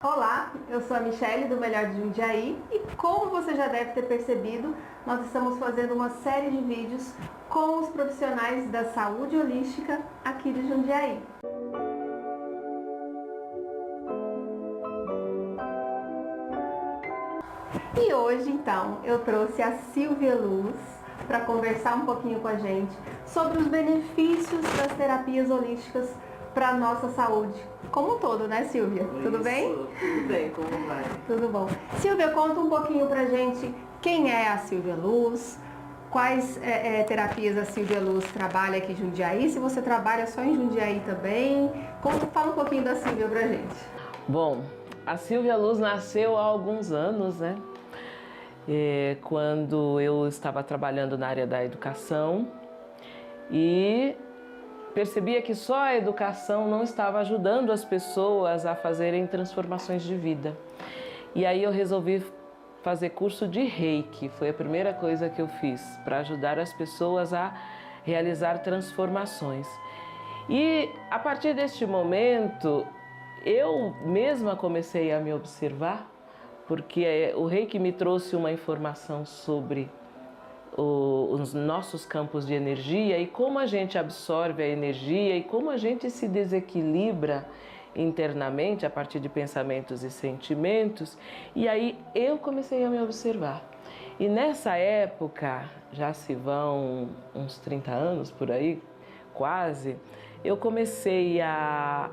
Olá, eu sou a Michele do Melhor de Jundiaí e como você já deve ter percebido, nós estamos fazendo uma série de vídeos com os profissionais da saúde holística aqui de Jundiaí. E hoje então eu trouxe a Silvia Luz para conversar um pouquinho com a gente sobre os benefícios das terapias holísticas para a nossa saúde. Como um todo, né, Silvia? Tudo bem? Tudo bem, como vai? Tudo bom. Silvia, conta um pouquinho pra gente quem é a Silvia Luz, quais terapias a Silvia Luz trabalha aqui em Jundiaí, se você trabalha só em Jundiaí também. Fala um pouquinho da Silvia pra gente. Bom, a Silvia Luz nasceu há alguns anos, né? Quando eu estava trabalhando na área da educação e percebia que só a educação não estava ajudando as pessoas a fazerem transformações de vida. E aí eu resolvi fazer curso de Reiki, foi a primeira coisa que eu fiz para ajudar as pessoas a realizar transformações. E a partir deste momento, eu mesma comecei a me observar, porque o Reiki me trouxe uma informação sobre os nossos campos de energia e como a gente absorve a energia e como a gente se desequilibra internamente a partir de pensamentos e sentimentos. E aí eu comecei a me observar. E nessa época, já se vão uns 30 anos por aí, quase, eu comecei a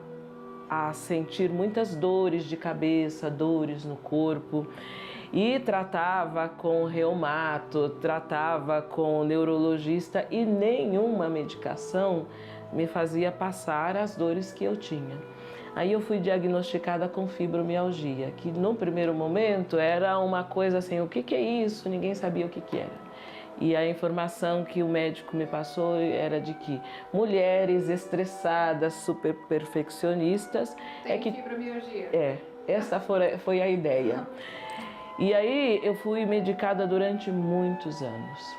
sentir muitas dores de cabeça, dores no corpo. E tratava com reumato, tratava com neurologista e nenhuma medicação me fazia passar as dores que eu tinha. Aí eu fui diagnosticada com fibromialgia, que no primeiro momento era uma coisa assim, o que é isso? Ninguém sabia o que era. E a informação que o médico me passou era de que mulheres estressadas, super perfeccionistas... Fibromialgia? Essa foi a ideia. E aí eu fui medicada durante muitos anos.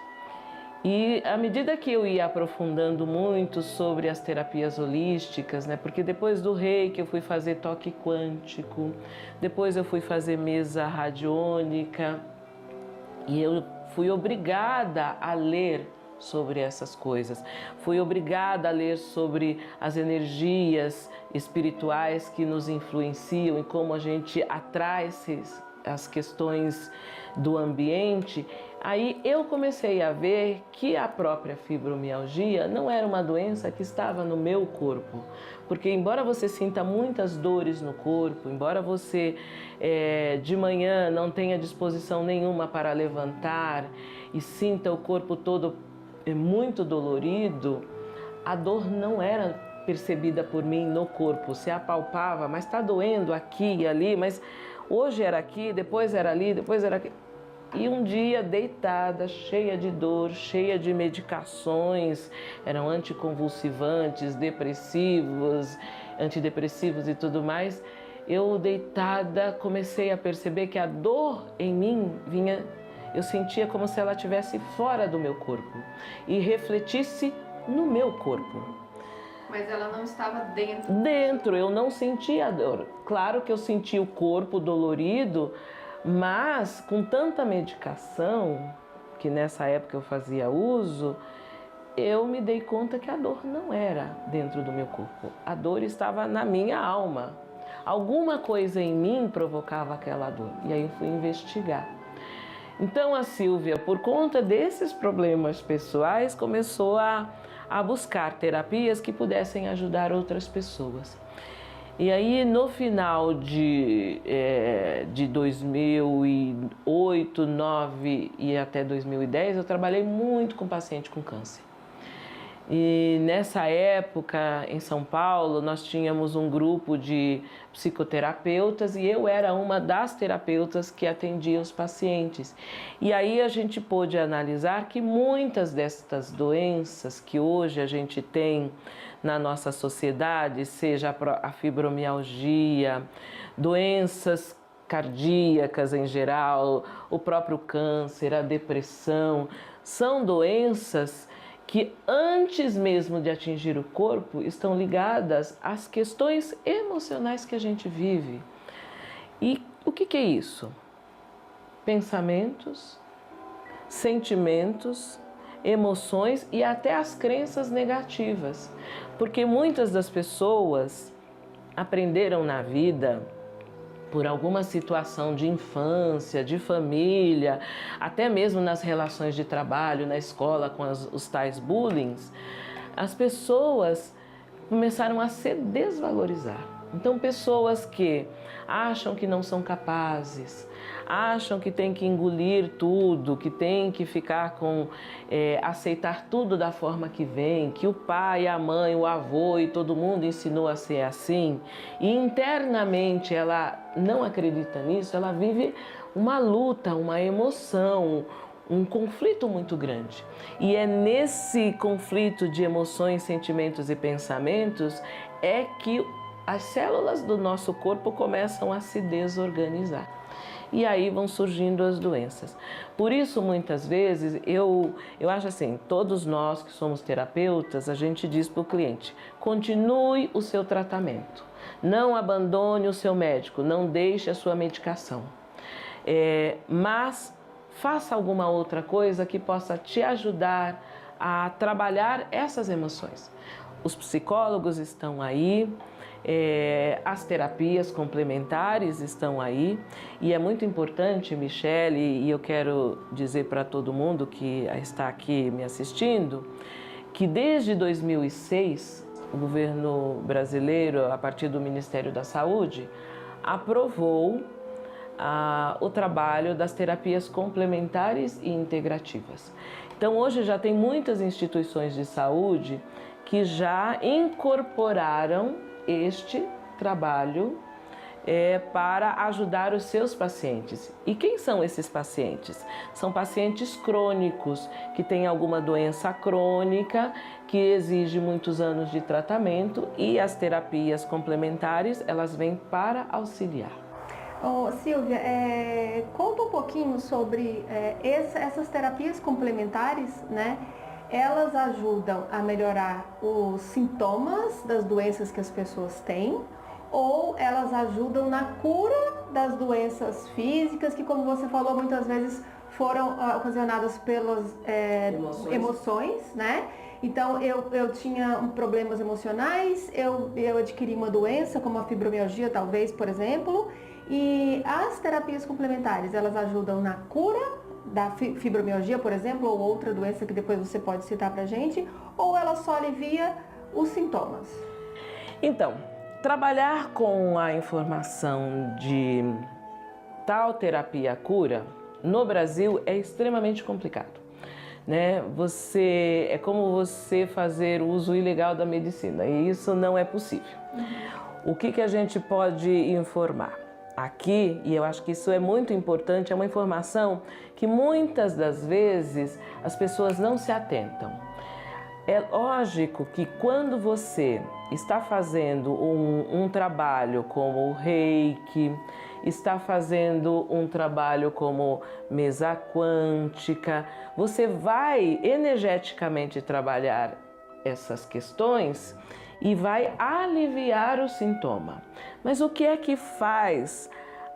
E à medida que eu ia aprofundando muito sobre as terapias holísticas, né, porque depois do Reiki eu fui fazer toque quântico, depois eu fui fazer mesa radiônica e eu fui obrigada a ler sobre essas coisas. Fui obrigada a ler sobre as energias espirituais que nos influenciam e como a gente atrai as questões do ambiente. Aí eu comecei a ver que a própria fibromialgia não era uma doença que estava no meu corpo, porque embora você sinta muitas dores no corpo, embora você de manhã não tenha disposição nenhuma para levantar e sinta o corpo todo muito dolorido, a dor não era percebida por mim no corpo, se apalpava, mas está doendo aqui e ali, mas hoje era aqui, depois era ali, depois era aqui. E um dia, deitada, cheia de dor, cheia de medicações, eram anticonvulsivantes, depressivos, antidepressivos e tudo mais, eu deitada comecei a perceber que a dor em mim vinha, eu sentia como se ela estivesse fora do meu corpo e refletisse no meu corpo. Mas ela não estava dentro? Dentro, eu não sentia a dor. Claro que eu sentia o corpo dolorido, mas com tanta medicação, que nessa época eu fazia uso, eu me dei conta que a dor não era dentro do meu corpo. A dor estava na minha alma. Alguma coisa em mim provocava aquela dor. E aí eu fui investigar. Então a Silvia, por conta desses problemas pessoais, começou a buscar terapias que pudessem ajudar outras pessoas. E aí no final de 2008, 2009 e até 2010, eu trabalhei muito com paciente com câncer. E nessa época, em São Paulo, nós tínhamos um grupo de psicoterapeutas e eu era uma das terapeutas que atendia os pacientes. E aí a gente pôde analisar que muitas destas doenças que hoje a gente tem na nossa sociedade, seja a fibromialgia, doenças cardíacas em geral, o próprio câncer, a depressão, são doenças que antes mesmo de atingir o corpo estão ligadas às questões emocionais que a gente vive. E o que é isso? Pensamentos, sentimentos, emoções e até as crenças negativas. Porque muitas das pessoas aprenderam na vida, por alguma situação de infância, de família, até mesmo nas relações de trabalho, na escola, com os tais bullying, as pessoas começaram a se desvalorizar. Então, pessoas que acham que não são capazes, acham que tem que engolir tudo, que tem que ficar aceitar tudo da forma que vem, que o pai, a mãe, o avô e todo mundo ensinou a ser assim, e internamente ela não acredita nisso, ela vive uma luta, uma emoção, um conflito muito grande. E é nesse conflito de emoções, sentimentos e pensamentos é que as células do nosso corpo começam a se desorganizar. E aí vão surgindo as doenças. Por isso, muitas vezes, eu acho assim, todos nós que somos terapeutas, a gente diz para o cliente, continue o seu tratamento. Não abandone o seu médico, não deixe a sua medicação. Mas faça alguma outra coisa que possa te ajudar a trabalhar essas emoções. Os psicólogos estão aí, as terapias complementares estão aí e é muito importante, Michele, e eu quero dizer para todo mundo que está aqui me assistindo, que desde 2006 o governo brasileiro, a partir do Ministério da Saúde, aprovou o trabalho das terapias complementares e integrativas. Então hoje já tem muitas instituições de saúde que já incorporaram este trabalho para ajudar os seus pacientes. E quem são esses pacientes? São pacientes crônicos, que têm alguma doença crônica, que exige muitos anos de tratamento e as terapias complementares, elas vêm para auxiliar. Silvia, conta um pouquinho sobre essas terapias complementares, né? Elas ajudam a melhorar os sintomas das doenças que as pessoas têm ou elas ajudam na cura das doenças físicas que, como você falou, muitas vezes foram ocasionadas pelas emoções, né? Então, eu tinha problemas emocionais, eu adquiri uma doença como a fibromialgia, talvez, por exemplo, e as terapias complementares, elas ajudam na cura da fibromialgia, por exemplo, ou outra doença que depois você pode citar pra gente, ou ela só alivia os sintomas? Então, trabalhar com a informação de tal terapia cura, no Brasil é extremamente complicado, né? É como você fazer uso ilegal da medicina, e isso não é possível. O que a gente pode informar? Aqui, e eu acho que isso é muito importante, é uma informação que muitas das vezes as pessoas não se atentam. É lógico que quando você está fazendo um trabalho como o Reiki, está fazendo um trabalho como mesa quântica, você vai energeticamente trabalhar essas questões e vai aliviar o sintoma. Mas o que é que faz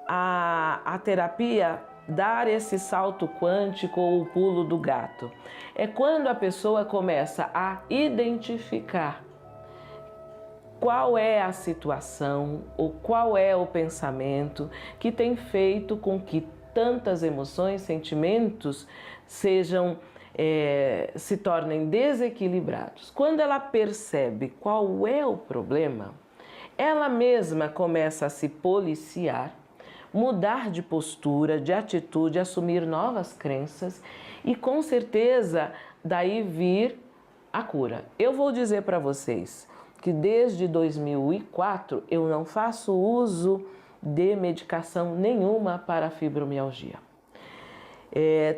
a terapia dar esse salto quântico ou o pulo do gato? É quando a pessoa começa a identificar qual é a situação ou qual é o pensamento que tem feito com que tantas emoções, sentimentos se tornem desequilibrados. Quando ela percebe qual é o problema, ela mesma começa a se policiar, mudar de postura, de atitude, assumir novas crenças e com certeza daí vir a cura. Eu vou dizer para vocês que desde 2004 eu não faço uso de medicação nenhuma para a fibromialgia.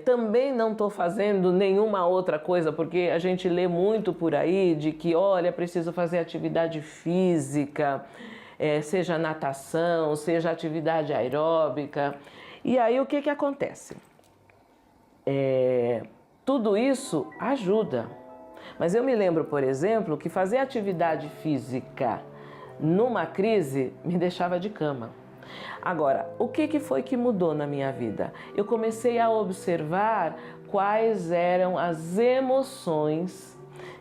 Também não estou fazendo nenhuma outra coisa, porque a gente lê muito por aí de que, olha, preciso fazer atividade física, seja natação, seja atividade aeróbica. E aí o que acontece? Tudo isso ajuda. Mas eu me lembro, por exemplo, que fazer atividade física numa crise me deixava de cama. Agora, o que foi que mudou na minha vida? Eu comecei a observar quais eram as emoções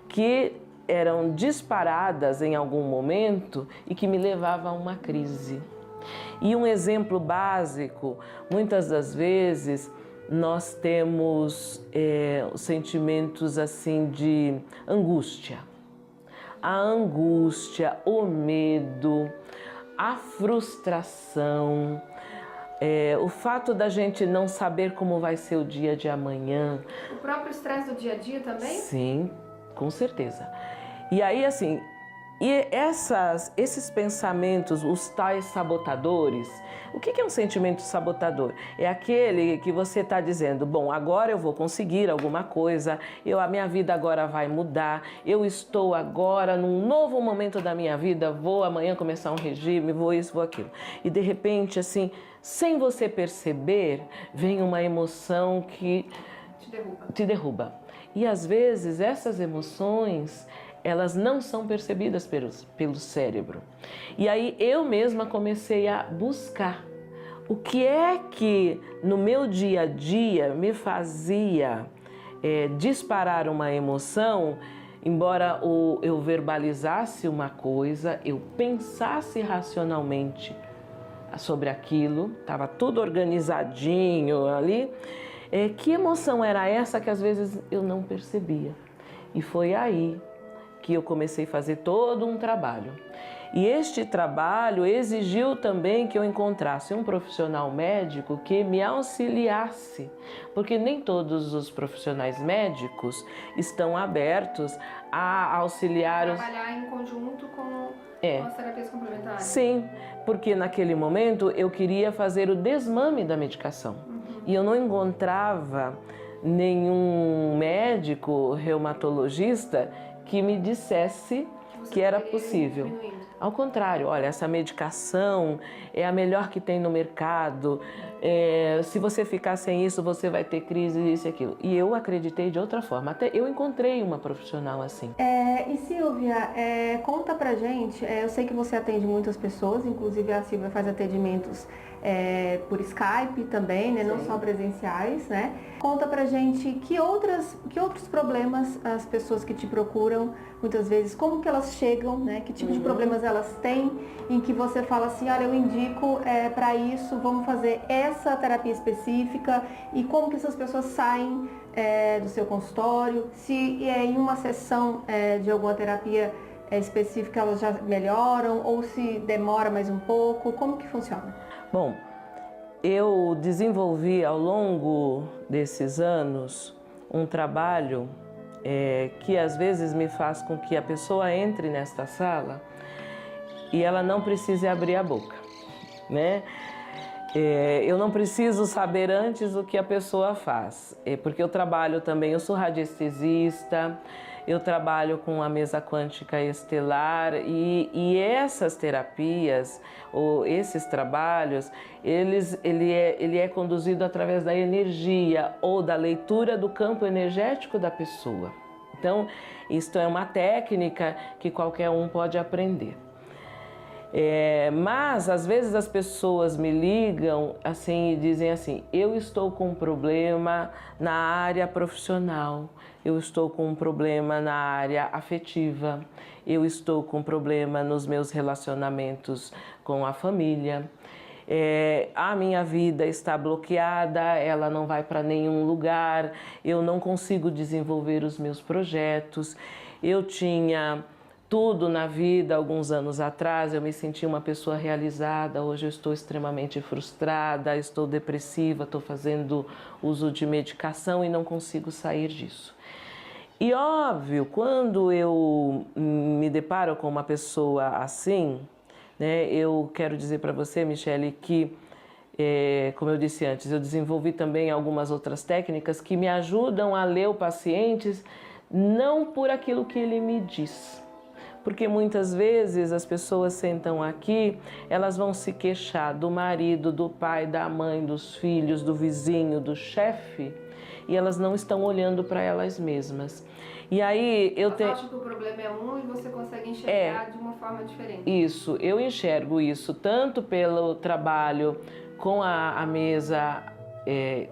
que eram disparadas em algum momento e que me levavam a uma crise. E um exemplo básico, muitas das vezes nós temos sentimentos assim de angústia. A angústia, o medo, a frustração, o fato da gente não saber como vai ser o dia de amanhã. O próprio estresse do dia a dia também? Sim, com certeza. E aí, assim, esses pensamentos, os tais sabotadores, o que é um sentimento sabotador? É aquele que você está dizendo, bom, agora eu vou conseguir alguma coisa, a minha vida agora vai mudar, eu estou agora num novo momento da minha vida, vou amanhã começar um regime, vou isso, vou aquilo. E de repente, assim, sem você perceber, vem uma emoção que te derruba. E às vezes essas emoções, elas não são percebidas pelo cérebro. E aí eu mesma comecei a buscar o que é que no meu dia a dia me fazia disparar uma emoção, embora eu verbalizasse uma coisa, eu pensasse racionalmente sobre aquilo, estava tudo organizadinho ali. Que emoção era essa que às vezes eu não percebia? E foi aí que eu comecei a fazer todo um trabalho. E este trabalho exigiu também que eu encontrasse um profissional médico que me auxiliasse, porque nem todos os profissionais médicos estão abertos a auxiliar trabalhar em conjunto com as terapias complementares. Sim, porque naquele momento eu queria fazer o desmame da medicação. E eu não encontrava nenhum médico reumatologista que me dissesse que era possível. Ao contrário, olha, essa medicação é a melhor que tem no mercado, se você ficar sem isso, você vai ter crise, isso e aquilo. E eu acreditei de outra forma, até eu encontrei uma profissional assim. E Silvia, conta pra gente, eu sei que você atende muitas pessoas, inclusive a Silvia faz atendimentos por Skype também, né? Não só presenciais, né? Conta pra gente que outros problemas as pessoas que te procuram, muitas vezes, como que elas chegam, né? Que tipo de problemas elas têm, em que você fala assim, olha, eu indico para isso, vamos fazer essa terapia específica, e como que essas pessoas saem do seu consultório, se em uma sessão de alguma terapia específica elas já melhoram, ou se demora mais um pouco, como que funciona? Bom, eu desenvolvi ao longo desses anos um trabalho que às vezes me faz com que a pessoa entre nesta sala e ela não precise abrir a boca, né? Eu não preciso saber antes o que a pessoa faz, porque eu trabalho também, eu sou radiestesista, eu trabalho com a mesa quântica estelar e essas terapias, ou esses trabalhos, ele é conduzido através da energia ou da leitura do campo energético da pessoa. Então, isto é uma técnica que qualquer um pode aprender. Mas às vezes as pessoas me ligam assim e dizem assim, eu estou com um problema na área profissional, eu estou com um problema na área afetiva, eu estou com um problema nos meus relacionamentos com a família, a minha vida está bloqueada, ela não vai para nenhum lugar, eu não consigo desenvolver os meus projetos, eu tinha tudo na vida, alguns anos atrás, eu me sentia uma pessoa realizada, hoje eu estou extremamente frustrada, estou depressiva, estou fazendo uso de medicação e não consigo sair disso. E óbvio, quando eu me deparo com uma pessoa assim, né, eu quero dizer para você, Michele, que, como eu disse antes, eu desenvolvi também algumas outras técnicas que me ajudam a ler o paciente não por aquilo que ele me diz. Porque muitas vezes as pessoas sentam aqui, elas vão se queixar do marido, do pai, da mãe, dos filhos, do vizinho, do chefe, e elas não estão olhando para elas mesmas. E aí eu tenho... acho que o problema é um e você consegue enxergar de uma forma diferente. Isso, eu enxergo isso tanto pelo trabalho com a mesa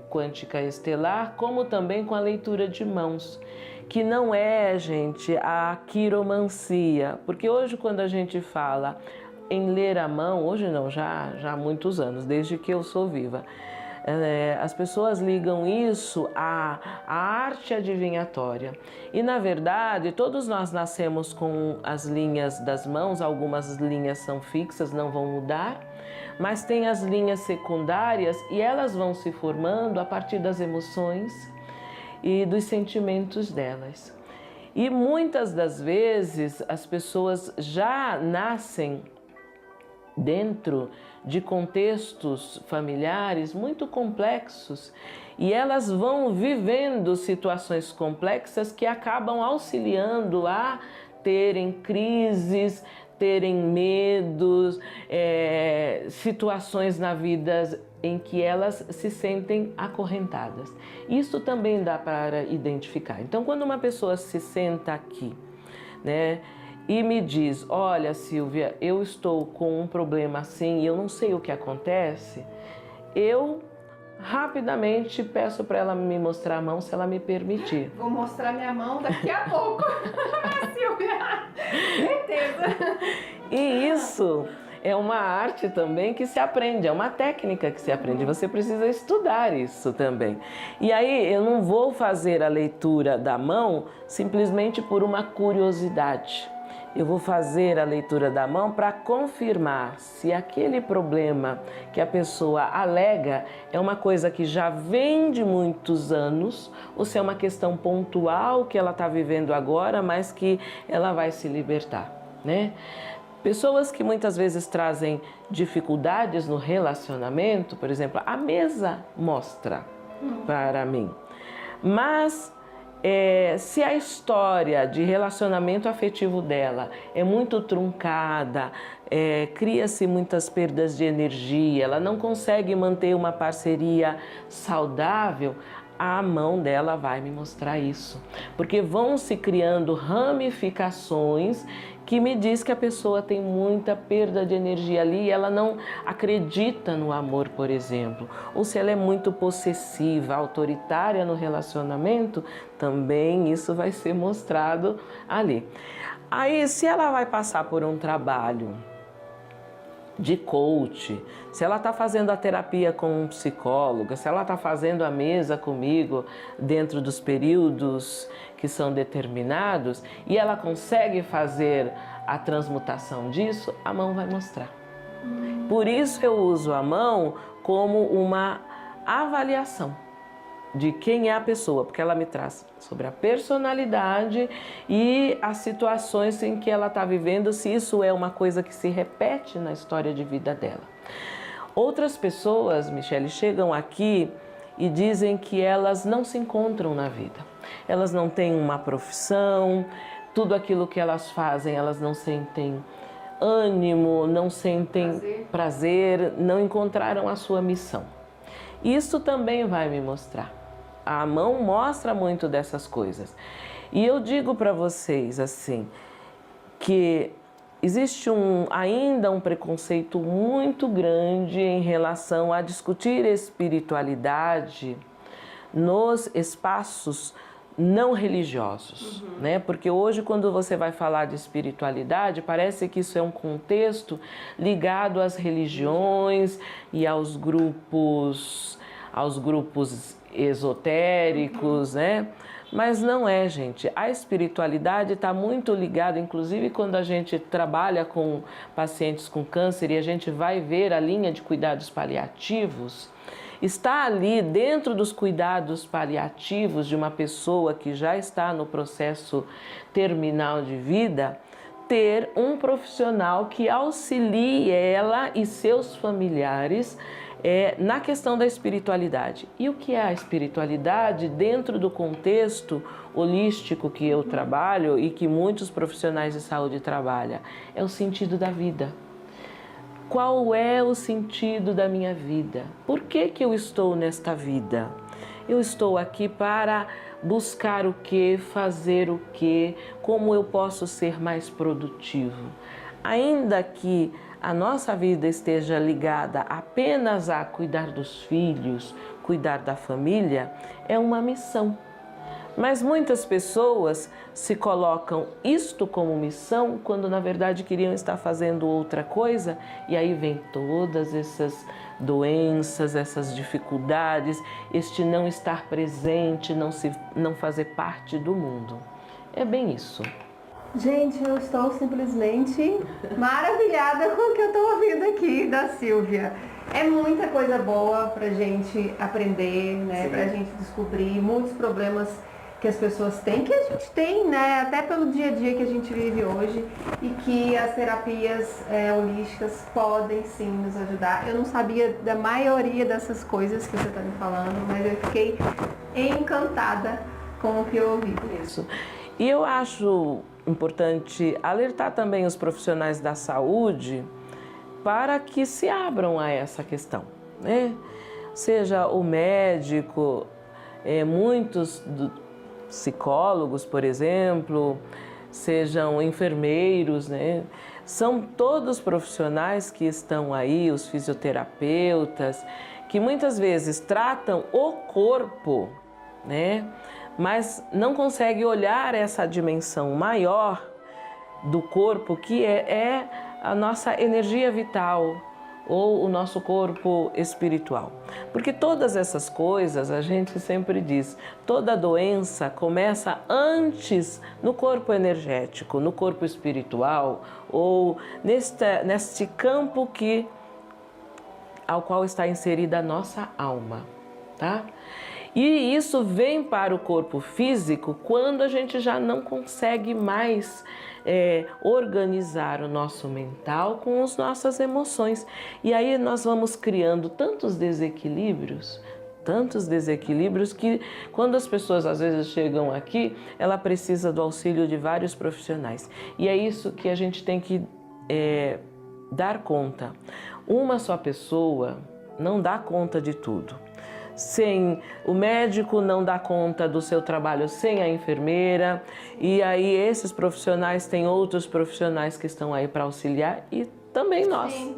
quântica estelar, como também com a leitura de mãos, que não é, gente, a quiromancia, porque hoje quando a gente fala em ler a mão, hoje não, já há muitos anos, desde que eu sou viva, as pessoas ligam isso à arte adivinhatória. E na verdade, todos nós nascemos com as linhas das mãos, algumas linhas são fixas, não vão mudar, mas tem as linhas secundárias e elas vão se formando a partir das emoções e dos sentimentos delas. E muitas das vezes as pessoas já nascem dentro de contextos familiares muito complexos e elas vão vivendo situações complexas que acabam auxiliando a terem crises, terem medos, situações na vida em que elas se sentem acorrentadas. Isso também dá para identificar. Então, quando uma pessoa se senta aqui, né, e me diz, olha, Silvia, eu estou com um problema assim e eu não sei o que acontece, eu rapidamente peço para ela me mostrar a mão, se ela me permitir. Vou mostrar minha mão daqui a pouco, Silvia, certeza. E isso é uma arte também que se aprende, é uma técnica que se aprende, você precisa estudar isso também. E aí eu não vou fazer a leitura da mão simplesmente por uma curiosidade. Eu vou fazer a leitura da mão para confirmar se aquele problema que a pessoa alega é uma coisa que já vem de muitos anos ou se é uma questão pontual que ela está vivendo agora, mas que ela vai se libertar, né? Pessoas que muitas vezes trazem dificuldades no relacionamento, por exemplo, a mesa mostra para mim, mas se a história de relacionamento afetivo dela é muito truncada, cria-se muitas perdas de energia, ela não consegue manter uma parceria saudável, a mão dela vai me mostrar isso. Porque vão se criando ramificações que me diz que a pessoa tem muita perda de energia ali e ela não acredita no amor, por exemplo. Ou se ela é muito possessiva, autoritária no relacionamento, também isso vai ser mostrado ali. Aí, se ela vai passar por um trabalho de coach, se ela está fazendo a terapia com um psicólogo, se ela está fazendo a mesa comigo dentro dos períodos que são determinados e ela consegue fazer a transmutação disso, a mão vai mostrar. Por isso eu uso a mão como uma avaliação de quem é a pessoa, porque ela me traz sobre a personalidade e as situações em que ela está vivendo, se isso é uma coisa que se repete na história de vida dela. Outras pessoas, Michele, chegam aqui e dizem que elas não se encontram na vida. Elas não têm uma profissão, tudo aquilo que elas fazem, elas não sentem ânimo, não sentem prazer, não encontraram a sua missão. Isso também vai me mostrar. A mão mostra muito dessas coisas. E eu digo para vocês assim, que existe ainda um preconceito muito grande em relação a discutir espiritualidade nos espaços não religiosos, né? Porque hoje quando você vai falar de espiritualidade, parece que isso é um contexto ligado às religiões e aos grupos esotéricos, né? Mas não é, gente. A espiritualidade está muito ligada, inclusive quando a gente trabalha com pacientes com câncer e a gente vai ver a linha de cuidados paliativos, está ali dentro dos cuidados paliativos de uma pessoa que já está no processo terminal de vida, ter um profissional que auxilie ela e seus familiares na questão da espiritualidade. E o que é a espiritualidade dentro do contexto holístico que eu trabalho e que muitos profissionais de saúde trabalham? É o sentido da vida. Qual é o sentido da minha vida? Por que eu estou nesta vida? Eu estou aqui para buscar o que, fazer o que, como eu posso ser mais produtivo. Ainda que a nossa vida esteja ligada apenas a cuidar dos filhos, cuidar da família, é uma missão. Mas muitas pessoas se colocam isto como missão quando na verdade queriam estar fazendo outra coisa, e aí vem todas essas doenças, essas dificuldades, este não estar presente, não fazer parte do mundo. É bem isso. Gente, eu estou simplesmente maravilhada com o que eu estou ouvindo aqui da Silvia. É muita coisa boa pra gente aprender, né? Pra gente descobrir muitos problemas que as pessoas têm, que a gente tem, né? Até pelo dia a dia que a gente vive hoje, e que as terapias holísticas podem sim nos ajudar. Eu não sabia da maioria dessas coisas que você está me falando, mas eu fiquei encantada com o que eu ouvi. Isso. E eu acho importante alertar também os profissionais da saúde para que se abram a essa questão, né? Seja o médico, muitos psicólogos, por exemplo, sejam enfermeiros, né? São todos profissionais que estão aí, os fisioterapeutas, que muitas vezes tratam o corpo, né? Mas não conseguem olhar essa dimensão maior do corpo, que é a nossa energia vital, ou o nosso corpo espiritual. Porque todas essas coisas, a gente sempre diz, toda doença começa antes no corpo energético, no corpo espiritual, ou neste campo ao qual está inserida a nossa alma, tá? E isso vem para o corpo físico quando a gente já não consegue mais organizar o nosso mental com as nossas emoções. E aí nós vamos criando tantos desequilíbrios que quando as pessoas às vezes chegam aqui, ela precisa do auxílio de vários profissionais. E é isso que a gente tem que dar conta. Uma só pessoa não dá conta de tudo. Sem o médico não dá conta do seu trabalho sem a enfermeira, e aí esses profissionais têm outros profissionais que estão aí para auxiliar, e também nós. Sim.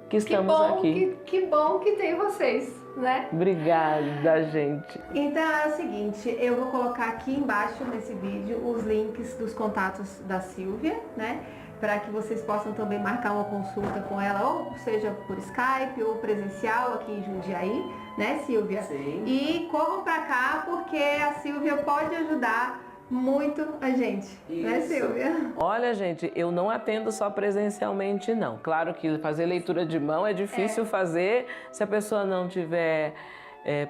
Que estamos aqui. Que bom que tem vocês, né? Obrigada, gente. Então é o seguinte, eu vou colocar aqui embaixo nesse vídeo os links dos contatos da Silvia, né? Para que vocês possam também marcar uma consulta com ela, ou seja por Skype ou presencial aqui em Jundiaí, né, Silvia? Sim. E corram para cá porque a Silvia pode ajudar muito a gente, né, Silvia? Olha, gente, eu não atendo só presencialmente, não. Claro que fazer leitura de mão é difícil fazer se a pessoa não tiver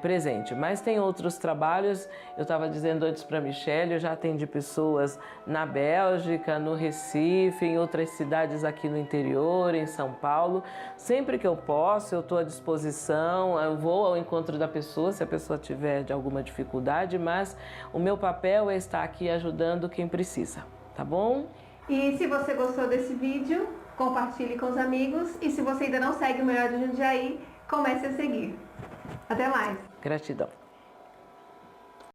presente, mas tem outros trabalhos. Eu estava dizendo antes para a Michelle, eu já atendi pessoas na Bélgica, no Recife, em outras cidades aqui no interior, em São Paulo. Sempre que eu posso, eu estou à disposição, eu vou ao encontro da pessoa, se a pessoa tiver de alguma dificuldade, mas o meu papel é estar aqui ajudando quem precisa, tá bom? E se você gostou desse vídeo, compartilhe com os amigos, e se você ainda não segue o Melhor de Jundiaí, comece a seguir. Até mais. Gratidão.